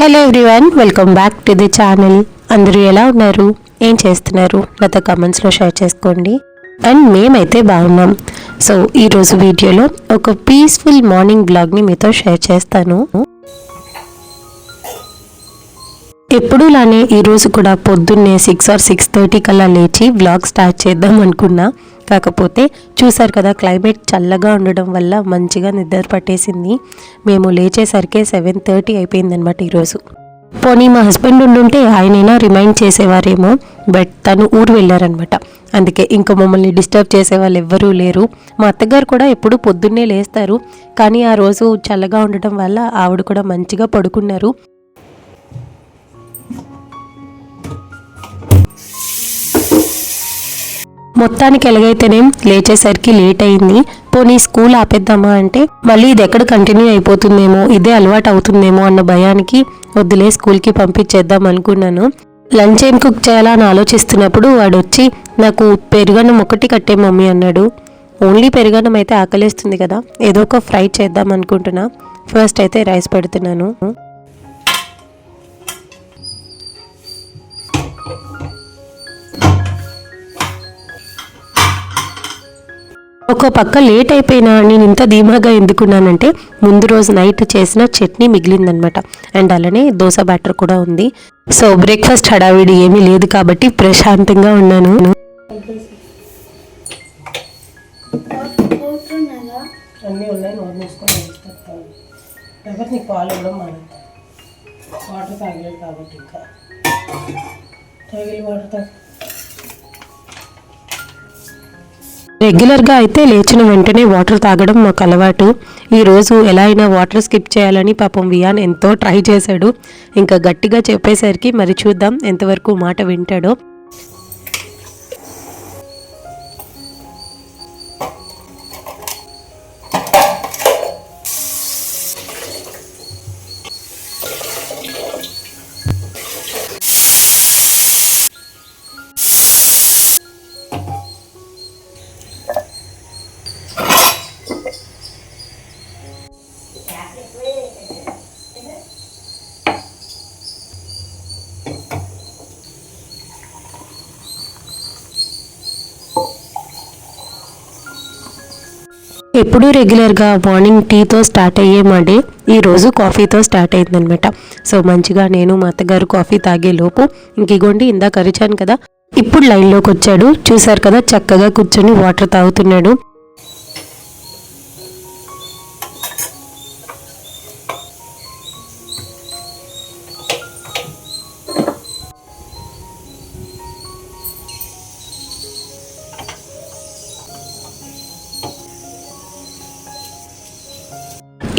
Hello everyone, welcome back to the channel. అందరూ ఎలా ఉన్నారు, ఏం చేస్తున్నారు నాతో కమెంట్స్లో షేర్ చేసుకోండి. అండ్ మేమైతే బాగున్నాం. సో ఈరోజు వీడియోలో ఒక పీస్ఫుల్ మార్నింగ్ బ్లాగ్ని మీతో షేర్ చేస్తాను. ఎప్పుడూలానే ఈరోజు కూడా పొద్దున్నే 6 or 6:30 కల్లా లేచి వ్లాగ్ స్టార్ట్ చేద్దాం అనుకున్నా. కాకపోతే చూసారు కదా, క్లైమేట్ చల్లగా ఉండడం వల్ల మంచిగా నిద్ర పట్టేసింది. మేము లేచేసరికి 7:30 అయిపోయిందనమాట ఈరోజు. పోనీ మా హస్బెండ్ ఉండుంటే ఆయనైనా రిమైండ్ చేసేవారేమో, బట్ తను ఊరు వెళ్ళారనమాట. అందుకే ఇంకా మమ్మల్ని డిస్టర్బ్ చేసే వాళ్ళు ఎవ్వరూ లేరు. మా అత్తగారు కూడా ఎప్పుడు పొద్దున్నే లేస్తారు, కానీ ఆ రోజు చల్లగా ఉండటం వల్ల ఆవిడ కూడా మంచిగా పడుకున్నారు. మొత్తానికి ఎలాగైతేనే లేచేసరికి లేట్ అయింది. పోనీ స్కూల్ ఆపేద్దామా అంటే మళ్ళీ ఇది ఎక్కడ కంటిన్యూ అయిపోతుందేమో, ఇదే అలవాటు అవుతుందేమో అన్న భయానికి వద్దులే స్కూల్కి పంపించేద్దాం అనుకున్నాను. లంచ్ ఏం కుక్ చేయాలా అని ఆలోచిస్తున్నప్పుడు వాడు వచ్చి నాకు పెరుగన్నం ఒకటి కట్టే మమ్మీ అన్నాడు. ఓన్లీ పెరుగన్నం అయితే ఆకలేస్తుంది కదా, ఏదో ఒక ఫ్రై చేద్దాం అనుకుంటున్నా. ఫస్ట్ అయితే రైస్ పెడుతున్నాను. ఒక పక్క లేట్ అయిపోయినా నేను ఇంత ధీమాగా ఎందుకున్నానంటే ముందు రోజు నైట్ చేసిన చట్నీ మిగిలిందనమాట. అండ్ అలానే దోశ బ్యాటర్ కూడా ఉంది. సో బ్రేక్ఫాస్ట్ హడావిడి ఏమీ లేదు కాబట్టి ప్రశాంతంగా ఉన్నాను. రెగ్యులర్గా అయితే లేచిన వెంటనే వాటర్ తాగడం మాకు అలవాటు. ఈరోజు ఎలా అయినా వాటర్ స్కిప్ చేయాలని పాపం వియాన్ ఎంతో ట్రై చేశాడు. ఇంకా గట్టిగా చెప్పేసరికి మరి చూద్దాం ఎంతవరకు మాట వింటాడో. ఎప్పుడూ రెగ్యులర్గా మార్నింగ్ టీతో స్టార్ట్ అయ్యే మా డే ఈరోజు కాఫీతో స్టార్ట్ అయిందనమాట. సో మంచిగా నేను మా అత్తగారు కాఫీ తాగే లోపు ఇంకిగోండి ఇందాక అరిచాను కదా, ఇప్పుడు లైన్లోకి వచ్చాడు. చూసారు కదా, చక్కగా కూర్చొని వాటర్ తాగుతున్నాడు.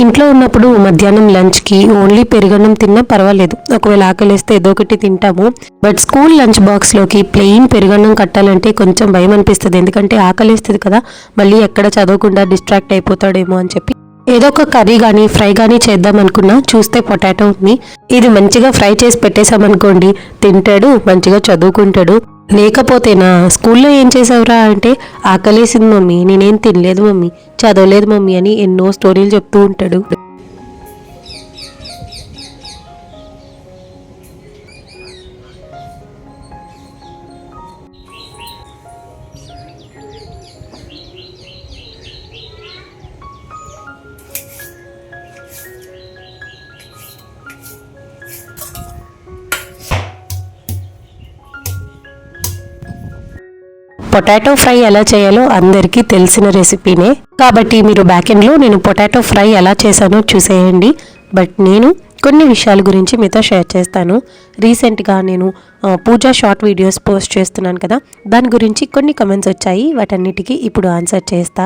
ఇంట్లో ఉన్నప్పుడు మధ్యాహ్నం లంచ్కి ఓన్లీ పెరుగన్నం తిన్నా పర్వాలేదు, ఒకవేళ ఆకలిస్తే ఏదో ఒకటి తింటాము. బట్ స్కూల్ లంచ్ బాక్స్లోకి ప్లెయిన్ పెరుగన్నం కట్టాలంటే కొంచెం భయం అనిపిస్తుంది. ఎందుకంటే ఆకలిస్తుంది కదా, మళ్ళీ ఎక్కడ చదవకుండా డిస్ట్రాక్ట్ అయిపోతాడేమో అని చెప్పి ఏదో ఒక కర్రీ కానీ ఫ్రై కానీ చేద్దాం అనుకున్నా. చూస్తే పొటాటో ఉంది, ఇది మంచిగా ఫ్రై చేసి పెట్టేశామనుకోండి తింటాడు, మంచిగా చదువుకుంటాడు. లేకపోతేనా స్కూల్లో ఏం చేసావురా అంటే ఆకలేసింది మమ్మీ, నేనేం తినలేదు మమ్మీ, చదవలేదు మమ్మీ అని ఎన్నో స్టోరీలు చెప్తూ ఉంటాడు. పొటాటో ఫ్రై ఎలా చేయాలో అందరికీ తెలిసిన రెసిపీనే కాబట్టి మీరు బ్యాక్ ఎండ్లో నేను పొటాటో ఫ్రై ఎలా చేశానో చూసేయండి. బట్ నేను కొన్ని విషయాల గురించి మీతో షేర్ చేస్తాను. రీసెంట్గా నేను పూజా షార్ట్ వీడియోస్ పోస్ట్ చేస్తున్నాను కదా, దాని గురించి కొన్ని కమెంట్స్ వచ్చాయి. వాటన్నిటికీ ఇప్పుడు ఆన్సర్ చేస్తా.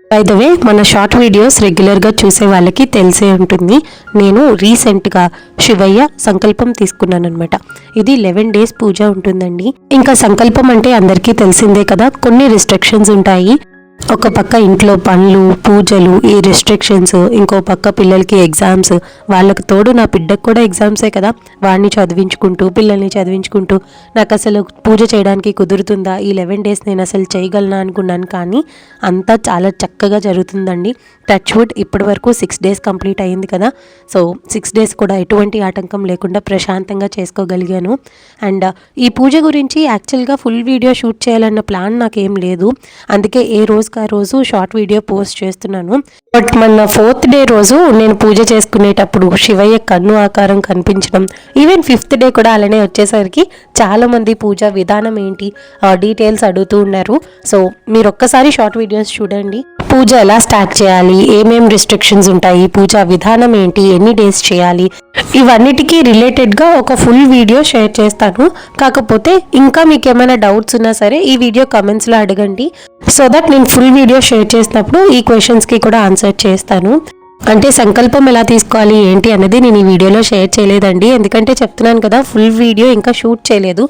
బై ద వే, మన షార్ట్ వీడియోస్ రెగ్యులర్గా చూసే వాళ్ళకి తెలిసే ఉంటుంది. నేను రీసెంట్గా శివయ్య సంకల్పం తీసుకున్నాను అనమాట. ఇది 11 days పూజ ఉంటుందండి. ఇంకా సంకల్పం అంటే అందరికీ తెలిసిందే కదా, కొన్ని రిస్ట్రిక్షన్స్ ఉంటాయి. ఒక పక్క ఇంట్లో పనులు, పూజలు, ఈ రెస్ట్రిక్షన్స్, ఇంకో పక్క పిల్లలకి ఎగ్జామ్స్, వాళ్ళకి తోడు నా బిడ్డకు కూడా ఎగ్జామ్సే కదా, వాడిని చదివించుకుంటూ పిల్లల్ని చదివించుకుంటూ నాకు అసలు పూజ చేయడానికి కుదురుతుందా, ఈ 11 days నేను అసలు చేయగలనా అనుకున్నాను. కానీ అంతా చాలా చక్కగా జరుగుతుందండి. టచ్ వుడ్ ఇప్పటి వరకు 6 days కంప్లీట్ అయ్యింది కదా. సో 6 days కూడా ఎటువంటి ఆటంకం లేకుండా ప్రశాంతంగా చేసుకోగలిగాను. అండ్ ఈ పూజ గురించి యాక్చువల్గా ఫుల్ వీడియో షూట్ చేయాలన్న ప్లాన్ నాకేం లేదు. అందుకే ఏ రోజుకి ఆ రోజు షార్ట్ వీడియో పోస్ట్ చేస్తున్నాను. బట్ మన 4th day రోజు నేను పూజ చేసుకునేటప్పుడు శివయ్య కన్ను ఆకారం కనిపించడం, ఈవెన్ 5th day కూడా అలానే వచ్చేసరికి చాలామంది పూజ విధానం ఏంటి డీటెయిల్స్ అడుగుతూ ఉన్నారు. సో మీరు ఒక్కసారి షార్ట్ వీడియోస్ చూడండి. పూజ ఎలా స్టార్ట్ చేయాలి, ఏమేం రిస్ట్రిక్షన్స్ ఉంటాయి, పూజా విధానం ఏంటి, ఎన్ని డేస్ చేయాలి, ఇవన్నిటికీ రిలేటెడ్గా ఒక ఫుల్ వీడియో షేర్ చేస్తాను. కాకపోతే ఇంకా మీకు ఏమైనా డౌట్స్ ఉన్నా సరే ఈ వీడియో కమెంట్స్లో అడగండి. సో దట్ నేను ఫుల్ వీడియో షేర్ చేసినప్పుడు ఈ క్వశ్చన్స్కి కూడా ఆన్సర్ చేస్తాను. అంటే సంకల్పం ఎలా తీసుకోవాలి ఏంటి అనేది నేను ఈ వీడియోలో షేర్ చేయలేదండి, ఎందుకంటే చెప్తున్నాను కదా ఫుల్ వీడియో ఇంకా షూట్ చేయలేదు.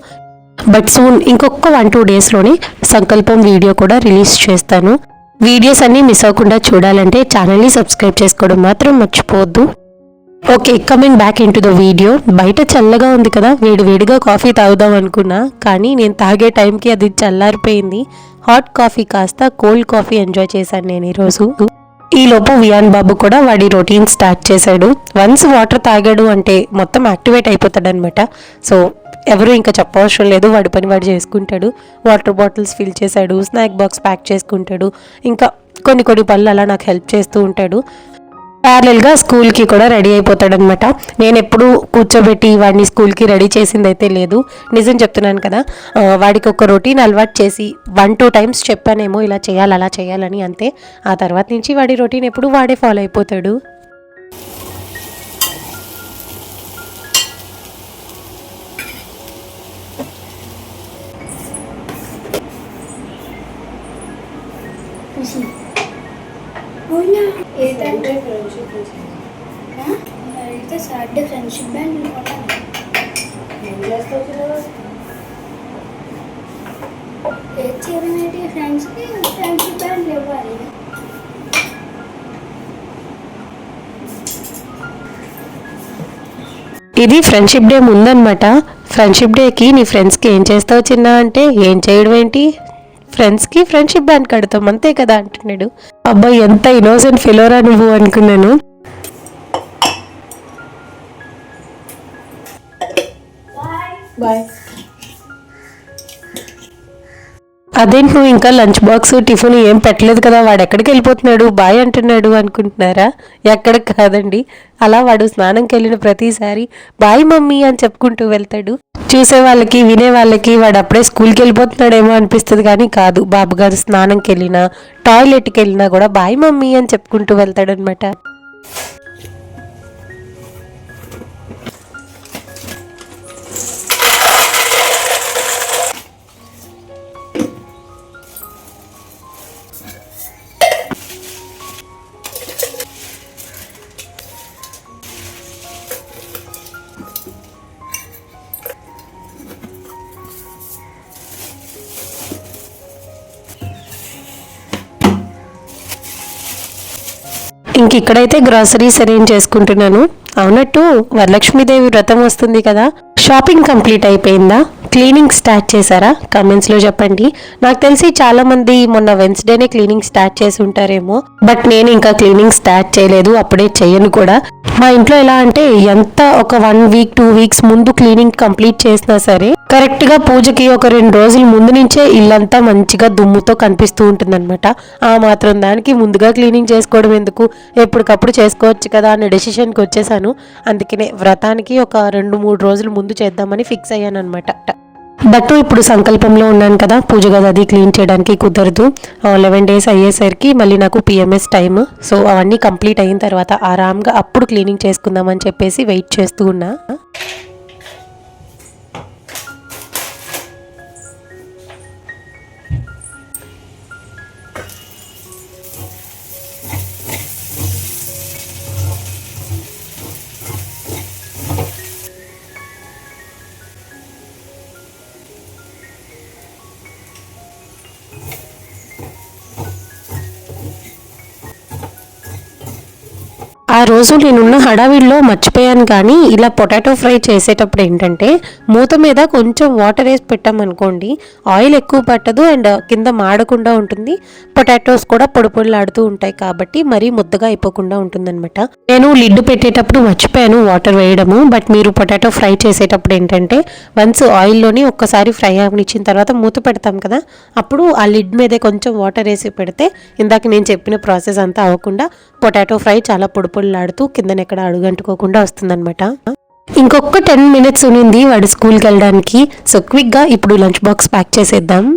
బట్ సూన్ ఇంకొక 1-2 డేస్లోనే సంకల్పం వీడియో కూడా రిలీజ్ చేస్తాను. వీడియోస్ అన్నీ మిస్ అవ్వకుండా చూడాలంటే ఛానల్ని సబ్స్క్రైబ్ చేసుకోవడం మాత్రం మర్చిపోవద్దు. Okay, coming back in to the video. బయట చల్లగా ఉంది కదా, వేడివేడిగా కాఫీ తాగుదాం అనుకున్నా, కానీ నేను తాగే టైంకి అది చల్లారిపోయింది. హాట్ కాఫీ కాస్త కోల్డ్ కాఫీ ఎంజాయ్ చేశాను నేను ఈరోజు. ఈలోపు వియాన్ బాబు కూడా వాడి రొటీన్ స్టార్ట్ చేశాడు. వన్స్ వాటర్ తాగాడు అంటే మొత్తం యాక్టివేట్ అయిపోతాడు అనమాట. సో ఎవరు ఇంకా చెప్పవసరం లేదు, వాడి పని వాడు చేసుకుంటాడు. వాటర్ బాటిల్స్ ఫిల్ చేశాడు, స్నాక్ బాక్స్ ప్యాక్ చేసుకుంటాడు, ఇంకా కొన్ని పనులు అలా నాకు హెల్ప్ చేస్తూ ఉంటాడు. ప్యారలల్గా స్కూల్కి కూడా రెడీ అయిపోతాడనమాట. నేను ఎప్పుడు కూర్చోబెట్టి వాడిని స్కూల్కి రెడీ చేసింది అయితే లేదు. నిజం చెప్తున్నాను కదా, వాడికి ఒక రొటీన్ అలవాటు చేసి 1-2 times చెప్పానేమో ఇలా చేయాలి అలా చేయాలని, అంతే. ఆ తర్వాత నుంచి వాడి రొటీన్ ఎప్పుడు వాడే ఫాలో అయిపోతాడు. ఏంటంటే ఫ్రెండ్షిప్ అయితే సాటర్డే ఫ్రెండ్షిప్ బ్యాండ్ ఏం చేస్తావు ఏం చేయాలంటే ఫ్రెండ్స్కి ఫ్రెండ్షిప్ బ్యాండ్ ఇవ్వాలి. ఇది ఫ్రెండ్షిప్ డే ముందనమాట. ఫ్రెండ్షిప్ డేకి నీ ఫ్రెండ్స్కి ఏం చేస్తావు చిన్న అంటే, ఏం చేయడం ఏంటి, ఫ్రెండ్స్కి ఫ్రెండ్షిప్ బ్యాండ్ కడతాం అంతే కదా అంటున్నాడు. అబ్బాయి ఎంత ఇన్నోసెంట్ ఫిలోరా నువ్వు అనుకున్నాను. బాయ్. అదేంటి నువ్వు ఇంకా లంచ్ బాక్స్ టిఫిన్ ఏం పెట్టలేదు కదా, వాడు ఎక్కడికి వెళ్ళిపోతున్నాడు బాయ్ అంటున్నాడు అనుకుంటున్నారా? ఎక్కడికి కాదండి, అలా వాడు స్నానంకి వెళ్ళిన ప్రతిసారి బాయ్ మమ్మీ అని చెప్పుకుంటూ వెళ్తాడు. చూసే వాళ్ళకి వినే వాళ్ళకి వాడు అప్పుడే స్కూల్కి వెళ్ళిపోతున్నాడేమో అనిపిస్తుంది, కానీ కాదు. బాబు గారు స్నానంకి వెళ్ళినా టాయిలెట్కి వెళ్ళినా కూడా బాయ్ మమ్మీ అని చెప్పుకుంటూ వెళ్తాడు అనమాట. ఇంక ఇక్కడైతే గ్రాసరీస్ అరేంజ్ చేసుకుంటున్నాను. అవునట్టు వరలక్ష్మీదేవి వ్రతం వస్తుంది కదా, షాపింగ్ కంప్లీట్ అయిపోయిందా, క్లీనింగ్ స్టార్ట్ చేశారా? కమెంట్స్లో చెప్పండి. నాకు తెలిసి చాలామంది మొన్న వెన్స్డేనే క్లీనింగ్ స్టార్ట్ చేసి ఉంటారేమో, బట్ నేను ఇంకా క్లీనింగ్ స్టార్ట్ చేయలేదు, అప్పుడే చెయ్యను కూడా. మా ఇంట్లో ఎలా అంటే ఎంత ఒక 1 week 2 weeks ముందు క్లీనింగ్ కంప్లీట్ చేసినా సరే కరెక్ట్గా పూజకి ఒక 2 రోజుల ముందు నుంచే ఇల్లంతా మంచిగా దుమ్ముతో కనిపిస్తూ ఉంటుందన్నమాట. ఆ మాత్రం దానికి ముందుగా క్లీనింగ్ చేసుకోవడం ఎందుకు, ఎప్పటికప్పుడు చేసుకోవచ్చు కదా అనే డెసిషన్కి వచ్చేసాను. అందుకనే వ్రతానికి ఒక 2-3 రోజుల ముందు చేద్దామని ఫిక్స్ అయ్యాను అనమాట. బట్ ఇప్పుడు సంకల్పంలో ఉన్నాను కదా, పూజ గది అది క్లీన్ చేయడానికి కుదరదు. 11 days అయ్యేసరికి మళ్ళీ నాకు PMS టైమ్. సో అవన్నీ కంప్లీట్ అయిన తర్వాత ఆరామ్గా అప్పుడు క్లీనింగ్ చేసుకుందామని చెప్పేసి వెయిట్ చేస్తూ ఉన్నా. ఆ రోజు నేనున్న హడావిడిలో మర్చిపోయాను, కానీ ఇలా పొటాటో ఫ్రై చేసేటప్పుడు ఏంటంటే మూత మీద కొంచెం వాటర్ వేసి పెట్టామనుకోండి, ఆయిల్ ఎక్కువ పట్టదు అండ్ కింద మాడకుండా ఉంటుంది. పొటాటోస్ కూడా పొడి పొడిలాడుతూ ఉంటాయి కాబట్టి మరీ ముద్దగా అయిపోకుండా ఉంటుందన్నమాట. నేను లిడ్ పెట్టేటప్పుడు మర్చిపోయాను వాటర్ వేయడము. బట్ మీరు పొటాటో ఫ్రై చేసేటప్పుడు ఏంటంటే వన్స్ ఆయిల్లోని ఒక్కసారి ఫ్రై అవనిచ్చిన తర్వాత మూత పెడతాం కదా, అప్పుడు ఆ లిడ్ మీదే కొంచెం వాటర్ వేసి పెడితే ఇందాక నేను చెప్పిన ప్రాసెస్ అంతా అవ్వకుండా పొటాటో ఫ్రై చాలా పొడి పొడిలాడుతూ కిందన ఎక్కడ అడుగంటుకోకుండా వస్తుందన్నమాట. ఇంకొక 10 మినిట్స్ ఉన్నింది వాడు స్కూల్కి వెళ్ళడానికి. సో క్విక్గా ఇప్పుడు లంచ్ బాక్స్ ప్యాక్ చేసేద్దాం.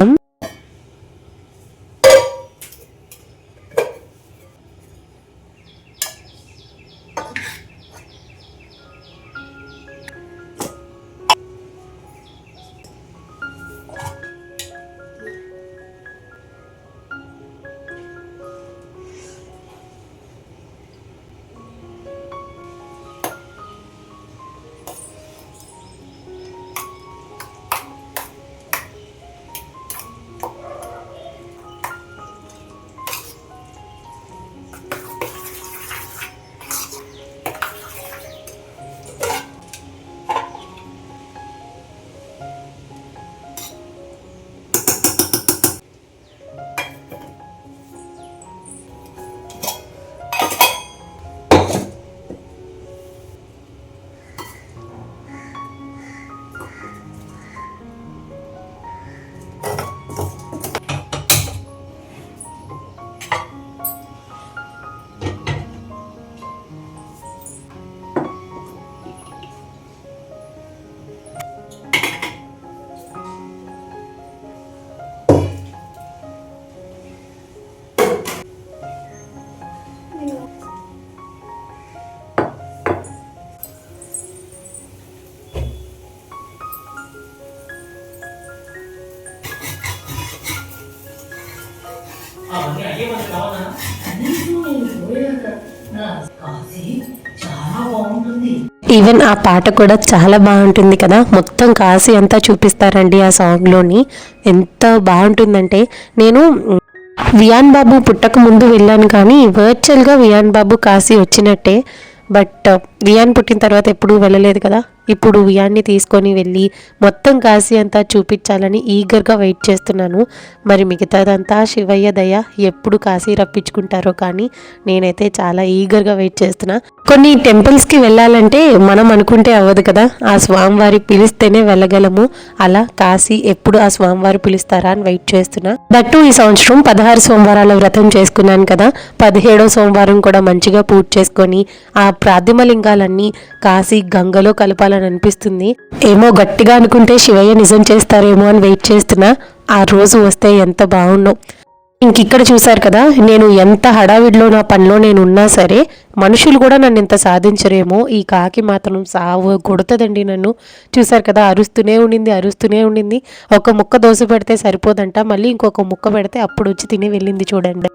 అవన్నీ అయ్యే మనకు కావాలా కాఫీ చాలా బాగుంటుంది. ఈవెన్ ఆ పాట కూడా చాలా బాగుంటుంది కదా, మొత్తం కాశీ అంతా చూపిస్తారండి ఆ సాంగ్లోని. ఎంత బాగుంటుందంటే, నేను వియాన్ బాబు పుట్టక ముందు వెళ్ళాను, కానీ వర్చువల్గా వియాన్ బాబు కాశీ వచ్చినట్టే. బట్ వియాన్ పుట్టిన తర్వాత ఎప్పుడూ వెళ్ళలేదు కదా, ఇప్పుడు వియాన్ని తీసుకొని వెళ్ళి మొత్తం కాశీ అంతా చూపించాలని ఈగర్గా వెయిట్ చేస్తున్నాను. మరి మిగతాదంతా శివయ్య దయ, ఎప్పుడు కాశీ రప్పించుకుంటారో కానీ నేనైతే చాలా ఈగర్గా వెయిట్ చేస్తున్నా. కొన్ని టెంపుల్స్కి వెళ్ళాలంటే మనం అనుకుంటే అవ్వదు కదా, ఆ స్వామివారి పిలిస్తేనే వెళ్ళగలము. అలా కాశీ ఎప్పుడు ఆ స్వామివారు పిలుస్తారా అని వెయిట్ చేస్తున్నా. దట్టు ఈ సంవత్సరం 16 సోమవారాల వ్రతం చేసుకున్నాను కదా, 17వ సోమవారం కూడా మంచిగా పూజ చేసుకొని ఆ ప్రార్థిమలింగాలన్నీ కాశీ గంగలో కలపాలని అనిపిస్తుంది. ఏమో గట్టిగా అనుకుంటే శివయ్య నిజం చేస్తారేమో అని వెయిట్ చేస్తున్నా. ఆ రోజు వస్తే ఎంత బాగుండో. ఇంకిక్కడ చూసారు కదా, నేను ఎంత హడావిడిలో నా పనిలో నేను ఉన్నా సరే మనుషులు కూడా నన్ను ఇంత సాధించరేమో, ఈ కాకి మాత్రం సావు కొడుతుందండి నన్ను. చూసారు కదా, అరుస్తూనే ఉండింది. ఒక ముక్క దోశ పెడితే సరిపోదంట, మళ్ళీ ఇంకొక ముక్క పెడితే అప్పుడు వచ్చి తిని వెళ్ళింది చూడండి.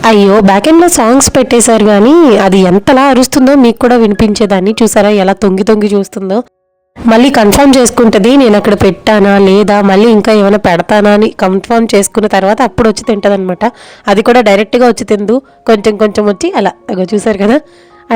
అయ్యో, బ్యాక్ ఎండ్లో సాంగ్స్ పెట్టేశారు, కానీ అది ఎంతలా అరుస్తుందో మీకు కూడా వినిపించేదాన్ని. చూసారా ఎలా తొంగి చూస్తుందో. మళ్ళీ కన్ఫర్మ్ చేసుకుంటుంది నేను అక్కడ పెట్టానా లేదా, మళ్ళీ ఇంకా ఏమైనా పెడతానా అని కన్ఫర్మ్ చేసుకున్న తర్వాత అప్పుడు వచ్చి తింటుంది అనమాట. అది కూడా డైరెక్ట్గా వచ్చి తిందు, కొంచెం వచ్చి అలా చూసారు కదా,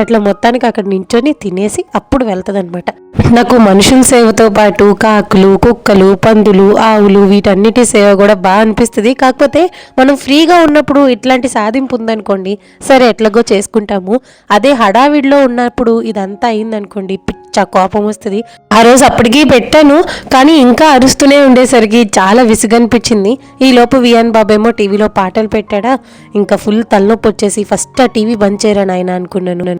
అట్లా మొత్తానికి అక్కడ నించొని తినేసి అప్పుడు వెళ్తుంది అనమాట. నాకు మనుషుల సేవతో పాటు కాకులు, కుక్కలు, పందులు, ఆవులు వీటన్నిటి సేవ కూడా బాగా అనిపిస్తుంది. కాకపోతే మనం ఫ్రీగా ఉన్నప్పుడు ఇట్లాంటి సాధింపు ఉందనుకోండి, సరే ఎట్లాగో చేసుకుంటాము. అదే హడావిడిలో ఉన్నప్పుడు ఇదంతా అయిందనుకోండి, పిచ్చ కోపం వస్తుంది. ఆ రోజు అప్పటికీ పెట్టాను, కానీ ఇంకా అరుస్తూనే ఉండేసరికి చాలా విసుగనిపించింది. ఈ లోపు వియాన్ బాబేమో టీవీలో పాటలు పెట్టాడా, ఇంకా ఫుల్ తలనొప్పి వచ్చేసి ఫస్ట్ ఆ టీవీ బంద్ చేయరా నాయన అనుకున్నాను.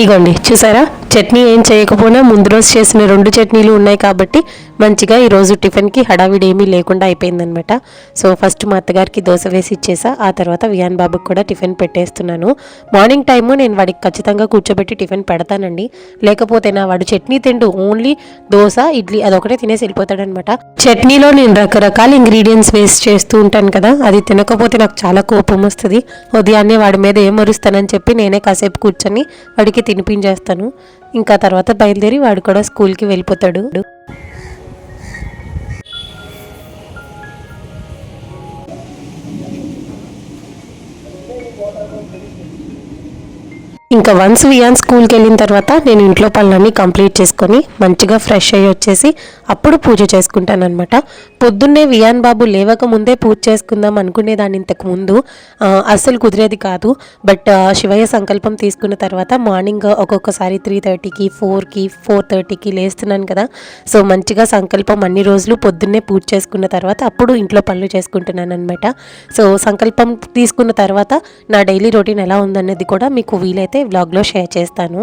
ఇగోండి చూసారా, చట్నీ ఏం చేయకపోయినా ముందు రోజు చేసిన 2 చట్నీలు ఉన్నాయి కాబట్టి మంచిగా ఈరోజు టిఫిన్కి హడావిడి ఏమీ లేకుండా అయిపోయిందనమాట. సో ఫస్ట్ మా అత్తగారికి దోశ వేసి ఇచ్చేసా, ఆ తర్వాత వియాన్ బాబుకి కూడా టిఫిన్ పెట్టేస్తున్నాను. మార్నింగ్ టైము నేను వాడికి ఖచ్చితంగా కూర్చోబెట్టి టిఫిన్ పెడతానండి, లేకపోతే నా వాడు చట్నీ తింటూ ఓన్లీ దోశ, ఇడ్లీ అదొకటే తినేసి వెళ్ళిపోతాడనమాట. చట్నీలో నేను రకరకాల ఇంగ్రీడియంట్స్ వేస్ట్ చేస్తూ ఉంటాను కదా, అది తినకపోతే నాకు చాలా కోపం వస్తుంది. ఉదయాన్నే వాడి మీద ఏం మరుస్తానని చెప్పి నేనే కాసేపు కూర్చొని వాడికి తినిపించేస్తాను. ఇంకా తర్వాత బయలుదేరి వాడు కూడా స్కూల్కి వెళ్ళిపోతాడు. ఇంకా వన్స్ వియాన్ స్కూల్కి వెళ్ళిన తర్వాత నేను ఇంట్లో పనులన్నీ కంప్లీట్ చేసుకొని మంచిగా ఫ్రెష్ అయ్యి వచ్చేసి అప్పుడు పూజ చేసుకుంటాను అనమాట. పొద్దున్నే వియాన్ బాబు లేవక ముందే పూజ చేసుకుందాం అనుకునేదాన్ని ఇంతకు ముందు, అస్సలు కుదిరేది కాదు. బట్ శివయ్య సంకల్పం తీసుకున్న తర్వాత మార్నింగ్ ఒక్కొక్కసారి 3:30కి 4కి 4:30కి లేస్తున్నాను కదా. సో మంచిగా సంకల్పం అన్ని రోజులు పొద్దున్నే పూజ చేసుకున్న తర్వాత అప్పుడు ఇంట్లో పనులు చేసుకుంటున్నాను అనమాట. సో సంకల్పం తీసుకున్న తర్వాత నా డైలీ రొటీన్ ఎలా ఉందనేది కూడా మీకు వీలైతే వ్లాగ్లో షేర్ చేస్తాను.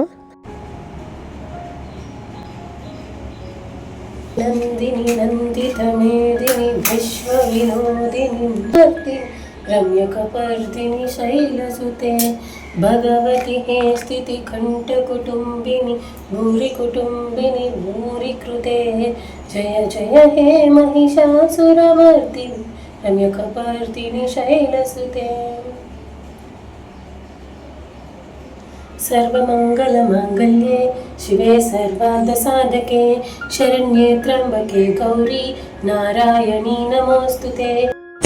నందిని నందితమేదిని విశ్వ వినోదిని భక్తి రమ్యకపర్దిని శైలసుతే భగవతి హే స్థితి కంఠ కుటుంబిని భూరి కుటుంబిని భూరి కృతే జయ జయ హే మహిషాసురమర్దిని రమ్యకపర్దిని శైలసుతే सर्वमङ्गलमाङ्गल्ये शिवे सर्वार्थसाधके शरण्ये त्र्यम्बके गौरी नारायणी नमोस्तुते.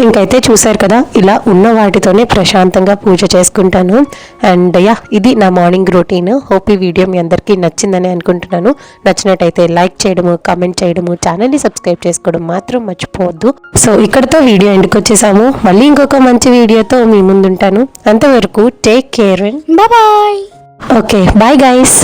ఇంకైతే చూసారు కదా, ఇలా ఉన్న వాటితోనే ప్రశాంతంగా పూజ చేసుకుంటాను. అండ్ ఇది నా మార్నింగ్ రొటీన్. హోప్ ఈ వీడియో మీ అందరికీ నచ్చిందని అనుకుంటున్నాను. నచ్చినట్టయితే లైక్ చేయడము, కామెంట్ చేయడము, ఛానల్ని సబ్స్క్రైబ్ చేసుకోవడం మాత్రం మర్చిపోవద్దు. సో ఇక్కడతో వీడియో ఎండ్కి వచ్చేసాము. మళ్ళీ ఇంకొక మంచి వీడియోతో మీ ముందుంటాను. అంతవరకు take care and bye. Okay, bye guys.